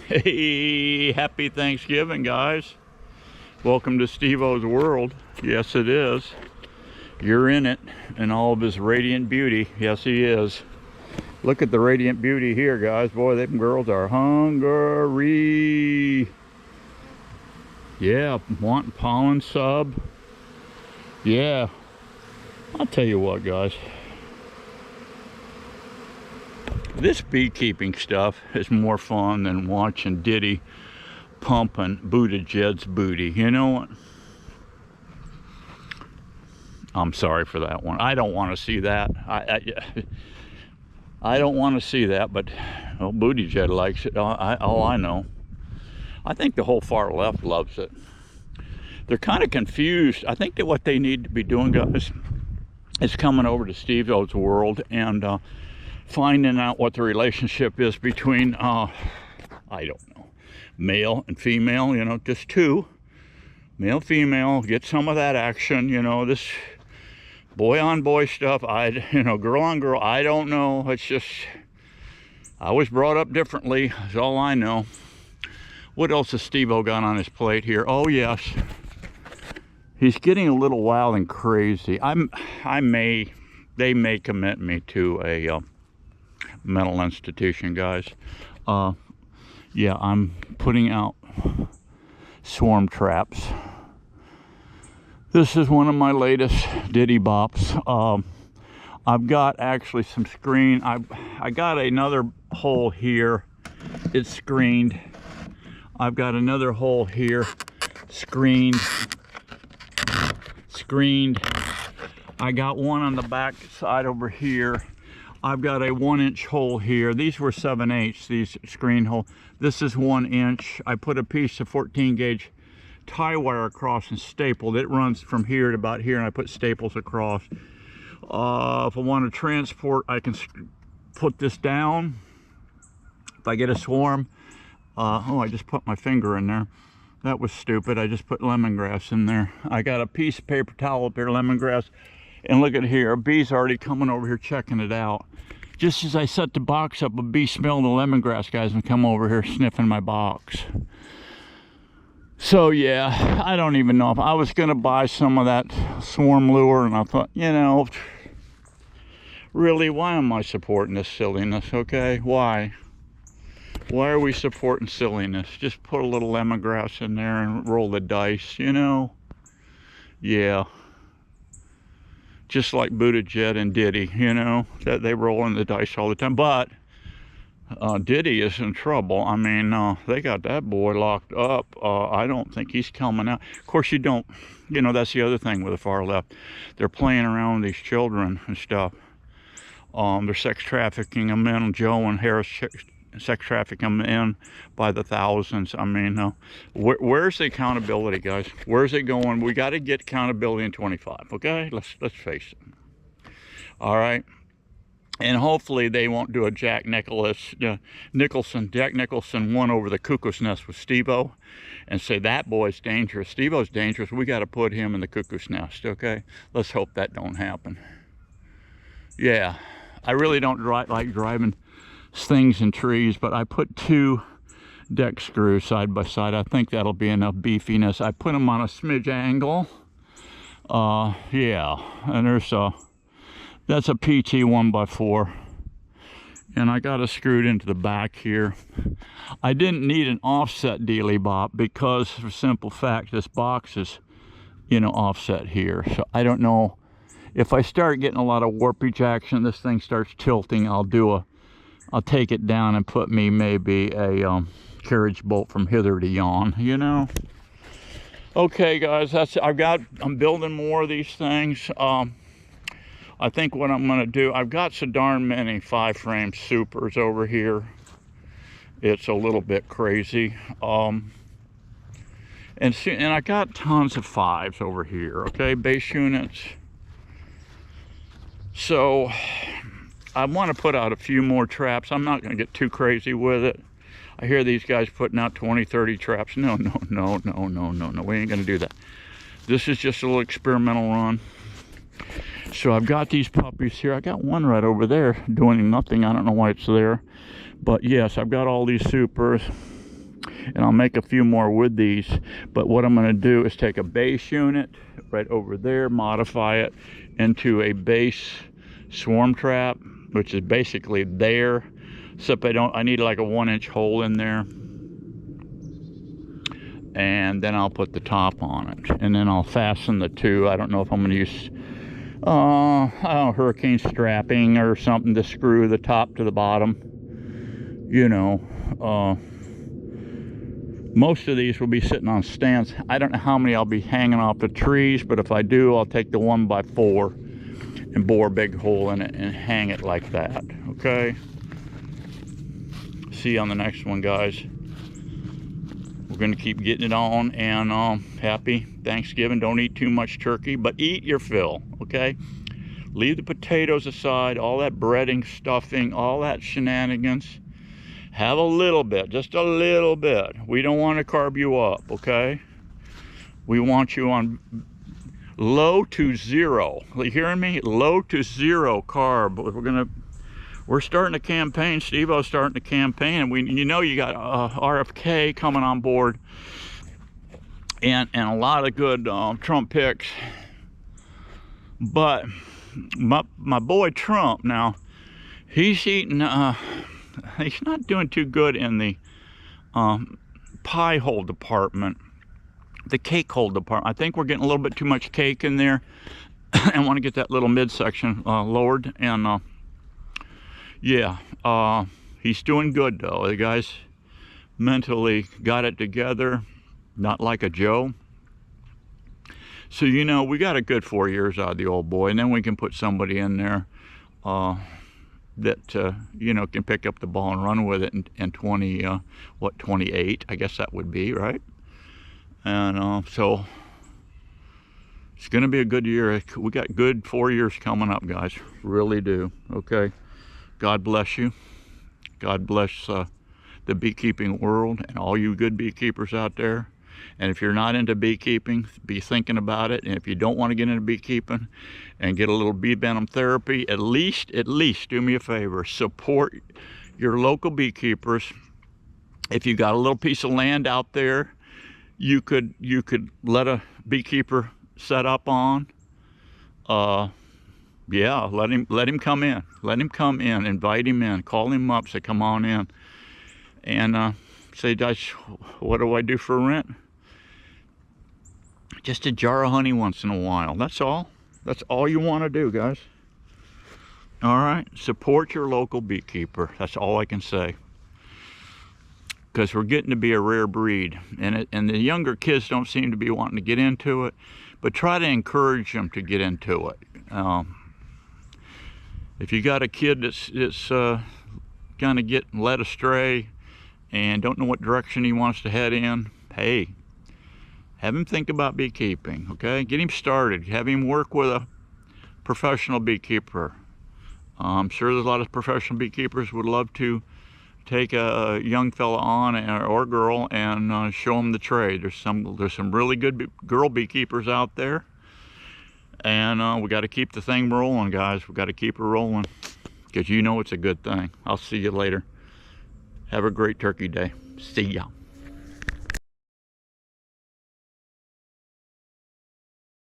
Hey, happy Thanksgiving, guys. Welcome to Steve-O's world. Yes, it is. You're in it in all of his radiant beauty. Yes, he is. Look at the radiant beauty here, guys. Boy, them girls are hungry. Yeah, wanting pollen sub. Yeah. I'll tell you what, guys. This beekeeping stuff is more fun than watching Diddy pumping Buttigieg's booty. You know what? I'm sorry for that one. I don't want to see that. I don't want to see that, but well, Buttigieg likes it. I know. I think the whole far left loves it. They're kind of confused. I think that what they need to be doing, guys, is coming over to Steve-O's world and finding out what the relationship is between, I don't know, male and female, you know, just two. Male, female, get some of that action, you know, this boy on boy stuff, girl on girl, I don't know. It's just, I was brought up differently, is all I know. What else has Steve-O got on his plate here? Oh, yes. He's getting a little wild and crazy. They may commit me to a mental institution, guys. Yeah, I'm putting out swarm traps. This is one of my latest Diddy bops. I've got actually some screen. I got another hole here. It's screened. I've got another hole here, screened. I got one on the back side over here. I've got a 1-inch hole here. These were 7/8, these screen hole. This is 1 inch. I put a piece of 14 gauge tie wire across and stapled. It runs from here to about here, and I put staples across. If I want to transport, I can put this down. If I get a swarm, oh, I just put my finger in there. That was stupid. I just put lemongrass in there. I got a piece of paper towel up here, lemongrass. And look at here, a bee's already coming over here checking it out. Just as I set the box up, a bee smelled the lemongrass, guys, and come over here sniffing my box. So yeah, I don't even know if I was gonna buy some of that swarm lure, and I thought, you know, really, why am I supporting this silliness, okay? Why? Why are we supporting silliness? Just put a little lemongrass in there and roll the dice, you know? Yeah. Just like Buttigieg and Diddy, you know, that they roll in the dice all the time. But Diddy is in trouble. I mean, they got that boy locked up. I don't think he's coming out. Of course, you don't, you know, that's the other thing with the far left. They're playing around with these children and stuff. They're sex trafficking them in. Joe and Harris sex traffic them in by the thousands. I mean, where's the accountability, guys? Where's it going? We got to get accountability in 25, okay? Let's face it. All right, and hopefully they won't do a Jack Nicholson one over the cuckoo's nest with Steve-O and say that boy's dangerous. Steve-O's dangerous. We got to put him in the cuckoo's nest, okay? Let's hope that don't happen. Yeah, I really don't like driving things in trees, but I put 2 deck screws side by side. I think that'll be enough beefiness. I put them on a smidge angle. Yeah, and that's a PT 1x4, and I got it screwed into the back here. I didn't need an offset dealy bop because, for simple fact, this box is, you know, offset here. So I don't know if I start getting a lot of warpage action, this thing starts tilting, I'll take it down and put me maybe a carriage bolt from hither to yon, you know. Okay, guys, I'm building more of these things. I think what I'm gonna do, I've got so darn many 5-frame supers over here. It's a little bit crazy. And I got tons of 5s over here, okay, base units. So I want to put out a few more traps. I'm not going to get too crazy with it. I hear these guys putting out 20, 30 traps. No. We ain't going to do that. This is just a little experimental run. So I've got these puppies here. I got one right over there doing nothing. I don't know why it's there. But yes, I've got all these supers. and I'll make a few more with these. But what I'm going to do is take a base unit right over there, modify it into a base swarm trap, which is basically there, except I need like a 1-inch hole in there. And then I'll put the top on it, and then I'll fasten the two. I don't know if I'm going to use I don't know, hurricane strapping or something to screw the top to the bottom. You know, most of these will be sitting on stands. I don't know how many I'll be hanging off the trees, but if I do, I'll take the 1x4 and bore a big hole in it and hang it like that. Okay, see you on the next one, guys. We're going to keep getting it on, and happy Thanksgiving. Don't eat too much turkey, but eat your fill, okay? Leave the potatoes aside, all that breading, stuffing, all that shenanigans. Have a little bit, just a little bit. We don't want to carb you up, okay? We want you on low to zero. You hearing me? Low to zero carb. We're starting a campaign. Steve-O's starting a campaign, and you know you got RFK coming on board, and a lot of good Trump picks. But my boy Trump now, he's eating. He's not doing too good in the pie hole department, the cake hole department. I think we're getting a little bit too much cake in there, and want to get that little midsection lowered. And yeah, he's doing good though. The guy's mentally got it together, not like a Joe. So, you know, we got a good 4 years out of the old boy, and then we can put somebody in there that, you know, can pick up the ball and run with it in 28, I guess that would be, right? And so it's going to be a good year. We got good 4 years coming up, guys. Really do, okay? God bless you. God bless the beekeeping world and all you good beekeepers out there. And if you're not into beekeeping, be thinking about it. And if you don't want to get into beekeeping and get a little bee venom therapy, at least do me a favor. Support your local beekeepers. If you got a little piece of land out there, you could let a beekeeper set up on. Yeah, let him come in. Let him come in. Invite him in. Call him up. Say, come on in. And say, Dutch, what do I do for rent? Just a jar of honey once in a while. That's all. That's all you want to do, guys. All right. Support your local beekeeper. That's all I can say. Because we're getting to be a rare breed. And the younger kids don't seem to be wanting to get into it. But try to encourage them to get into it. If you got a kid that's kind of getting led astray and don't know what direction he wants to head in, hey, have him think about beekeeping, okay? Get him started. Have him work with a professional beekeeper. I'm sure there's a lot of professional beekeepers would love to take a young fella on or girl and show them the trade. There's some really good girl beekeepers out there. And we got to keep the thing rolling, guys. We got to keep it rolling because you know it's a good thing. I'll see you later. Have a great turkey day. See ya.